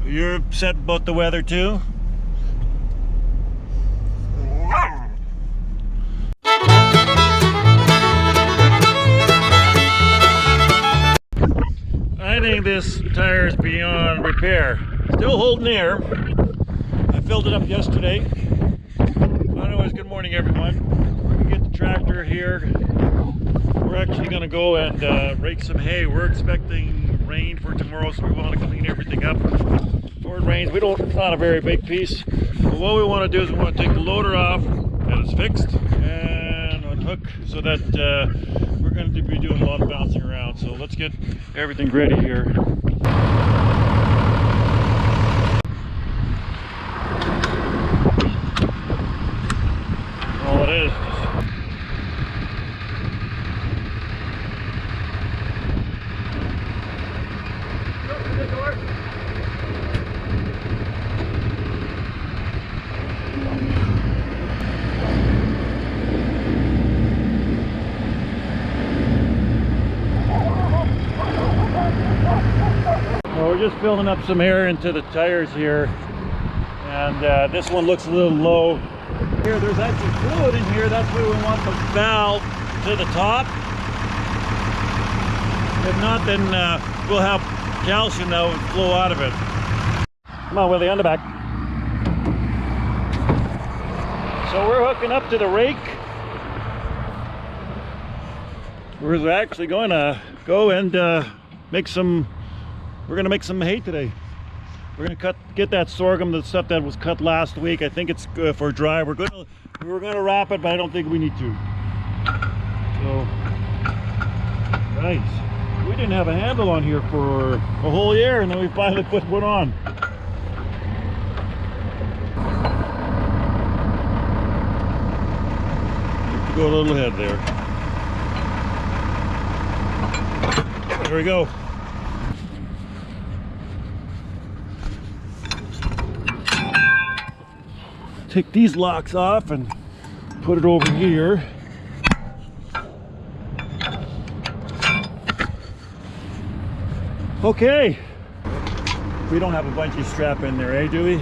You're upset about the weather too? I think this tire is beyond repair. Still holding air. I filled it up yesterday. Anyways, good morning everyone. We're gonna get the tractor here. We're actually gonna go and rake some hay. We're expecting rain for tomorrow, so we want to clean everything up before it rains. It's not a very big piece, but what we want to do is we want to take the loader off that is fixed and unhook, so that we're going to be doing a lot of bouncing around. So let's get everything ready here. All it is. We're just filling up some air into the tires here, and this one looks a little low. Here, there's actually fluid in here. That's why we want the valve to the top. If not, then we'll have calcium that will flow out of it. Come on, Willie, on the back. So we're hooking up to the rake. We're actually going to go and make some hay today. We're gonna get that sorghum, the stuff that was cut last week. I think it's good for dry. We're gonna wrap it, but I don't think we need to. So, nice. We didn't have a handle on here for a whole year, and then we finally put one on. Go a little ahead there. There we go. Take these locks off and put it over here. Okay. We don't have a bungee strap in there, eh, do we?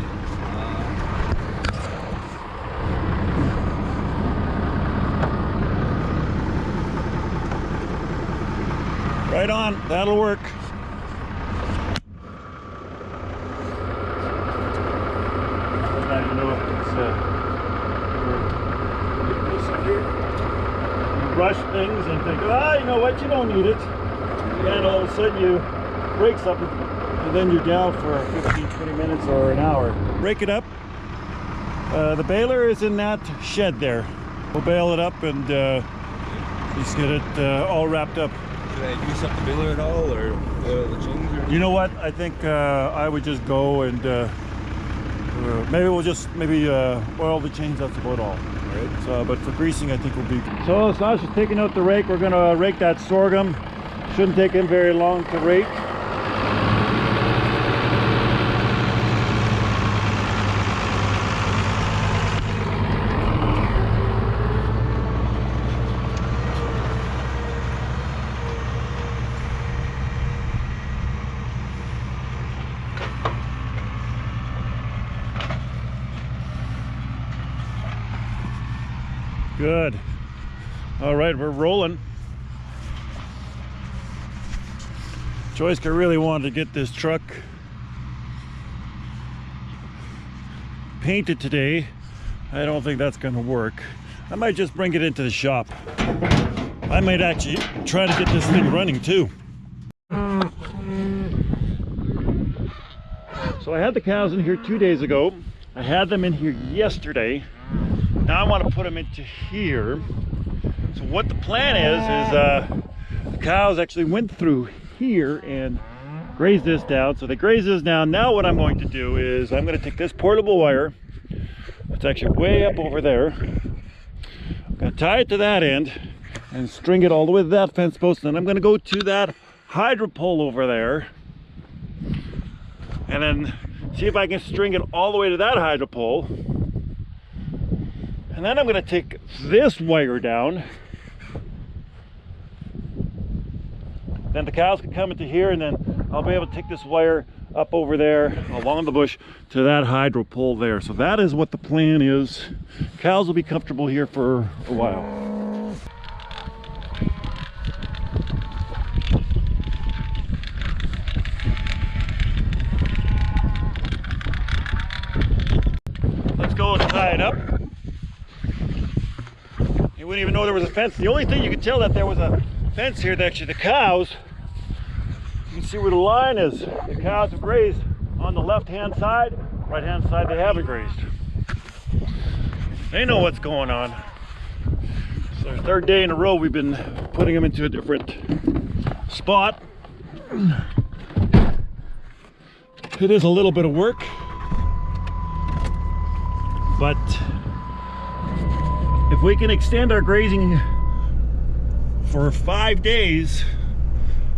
Right on, that'll work. Brush things and think, ah, you know what, you don't need it. And all of a sudden you break something, and then you're down for 15, 20 minutes or an hour. Break it up. The baler is in that shed there. We'll bale it up and just get it all wrapped up. Should I grease up the baler at all, or oil the chains? Or... You know what? I think I would just go and maybe we'll just oil the chains. That's about all. Right. So, but for greasing, I think will be. So Sasha's taking out the rake. We're gonna rake that sorghum. Shouldn't take him very long to rake. Good. All right, we're rolling. Joyska really wanted to get this truck painted today. I don't think that's going to work. I might just bring it into the shop. I might actually try to get this thing running too. So I had the cows in here 2 days ago. I had them in here yesterday. Now I want to put them into here. So what the plan is the cows actually went through here and grazed this down. So they grazed this down. Now what I'm going to do is I'm going to take this portable wire. It's actually way up over there. I'm going to tie it to that end and string it all the way to that fence post. And I'm going to go to that hydro pole over there and then see if I can string it all the way to that hydro pole. And then I'm going to take this wire down then the cows can come into here, and then I'll be able to take this wire up over there along the bush to that hydro pole there. So that is what the plan is. Cows will be comfortable here for a while. Let's go and tie it up. You wouldn't even know there was a fence. The only thing you could tell that there was a fence here, that actually the cows, you can see where the line is. The cows have grazed on the left-hand side. Right-hand side, they haven't grazed. They know what's going on. It's our third day in a row we've been putting them into a different spot. It is a little bit of work, but if we can extend our grazing for 5 days,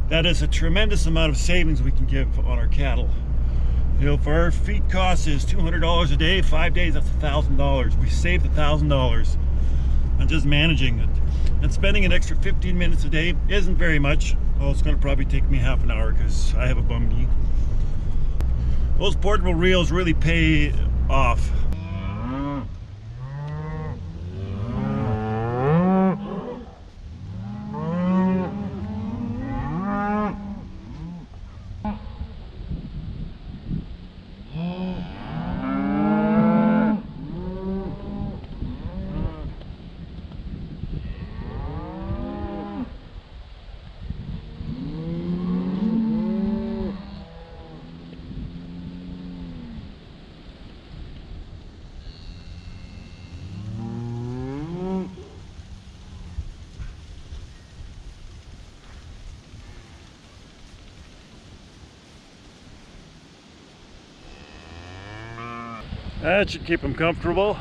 that is a tremendous amount of savings we can give on our cattle. You know, if our feed cost is $200 a day, 5 days, that's $1,000. We saved $1,000 on just managing it. And spending an extra 15 minutes a day isn't very much. Oh, it's gonna probably take me half an hour because I have a bum knee. Those portable reels really pay off. That should keep them comfortable.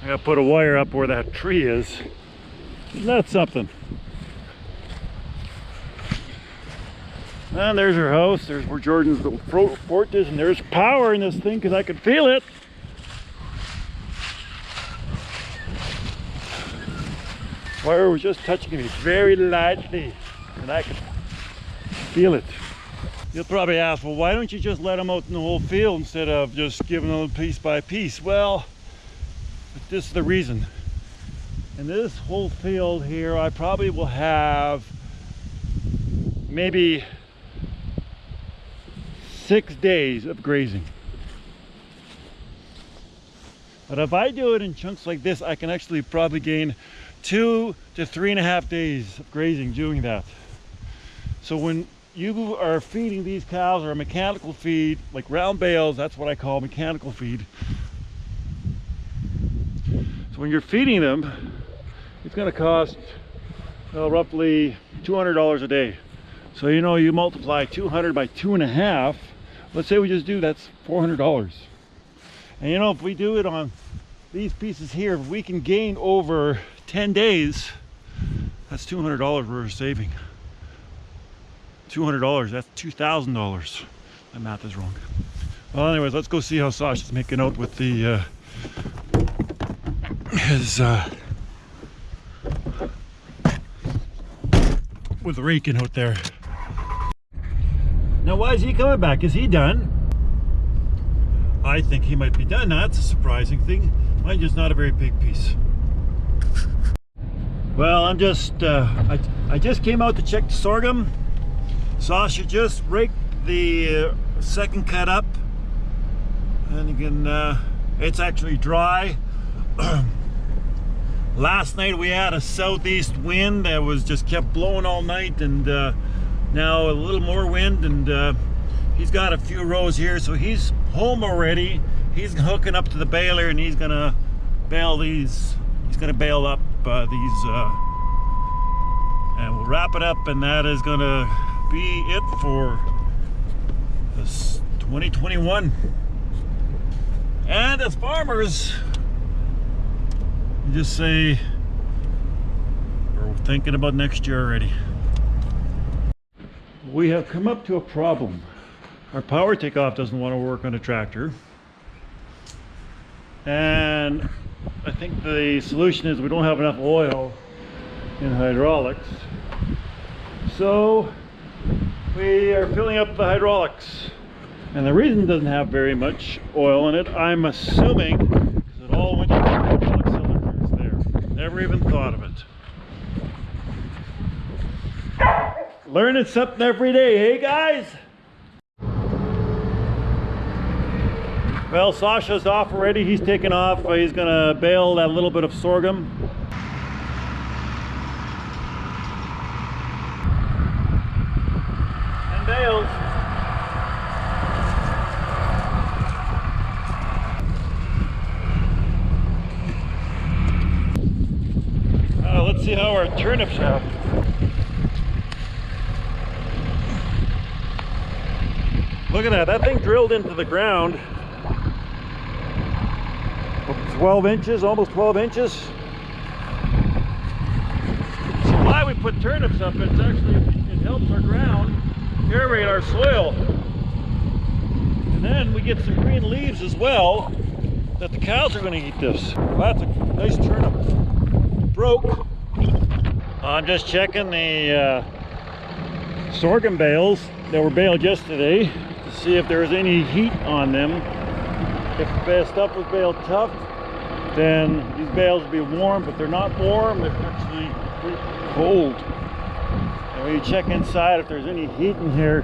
I gotta put a wire up where that tree is. Isn't that something? And there's her house. There's where Jordan's little fort is, and there's power in this thing because I can feel it. Wire was just touching me very lightly, and I could feel it. You'll probably ask, well, why don't you just let them out in the whole field instead of just giving them piece by piece? Well, this is the reason. In this whole field here, I probably will have maybe 6 days of grazing. But if I do it in chunks like this, I can actually probably gain 2 to 3.5 days of grazing doing that. So when you are feeding these cows or a mechanical feed, like round bales, that's what I call mechanical feed. So when you're feeding them, it's going to cost roughly $200 a day. So you know, you multiply 200 by 2.5, let's say we just do, that's $400. And you know, if we do it on these pieces here, if we can gain over 10 days, that's $200 we're saving. $200, that's $2,000. My math is wrong. Well, anyways, let's go see how Sasha's making out with the with the raking out there. Now, why is he coming back? Is he done? I think he might be done. That's a surprising thing. Mine's just not a very big piece. Well, I'm just I just came out to check the sorghum. Sasha just raked the second cut up, and you can it's actually dry. Last night we had a southeast wind that was just kept blowing all night, and now a little more wind, and he's got a few rows here, so he's home already. He's hooking up to the baler, and he's gonna bale these. He's gonna bale up these, and we'll wrap it up, and that is gonna be it for this 2021. And as farmers, you just say we're thinking about next year already. We have come up to a problem. Our power takeoff doesn't want to work on a tractor, and I think the solution is we don't have enough oil in hydraulics. So we are filling up the hydraulics, and the reason it doesn't have very much oil in it, I'm assuming, because it all went into the hydraulic cylinders there. Never even thought of it. Learning something every day, hey guys? Well, Sasha's off already. He's taken off. He's gonna bale that little bit of sorghum. And bales. Let's see how our turnips have. Look at that. That thing drilled into the ground. 12 inches, almost 12 inches. So why we put turnips up, it's actually, it helps our ground aerate our soil. And then we get some green leaves as well that the cows are going to eat this. Well, that's a nice turnip. Broke. I'm just checking the sorghum bales that were baled yesterday to see if there was any heat on them. If the stuff was baled tough, then these bales would be warm, but they're not warm, they're actually pretty cold. And when you check inside, if there's any heat in here,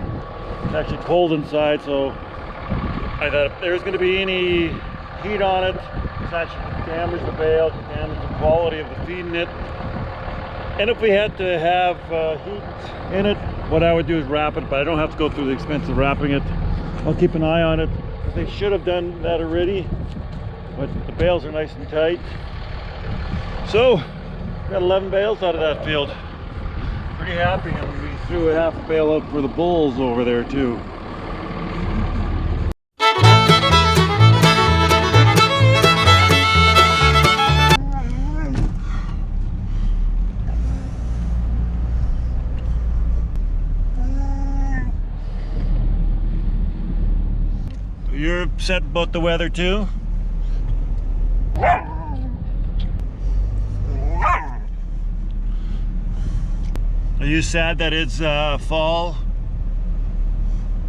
it's actually cold inside, so I thought if there's going to be any heat on it, it's actually going to damage the bale, damage the quality of the feed in it. And if we had to have heat in it, what I would do is wrap it, but I don't have to go through the expense of wrapping it. I'll keep an eye on it. They should have done that already, but the bales are nice and tight. So, got 11 bales out of that field. Pretty happy, and we threw a half a bale out for the bulls over there too. You're upset about the weather too? Are you sad that it's fall?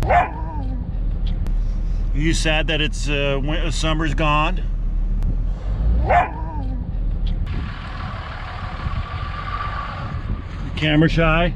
Are you sad that it's summer's gone? You camera shy?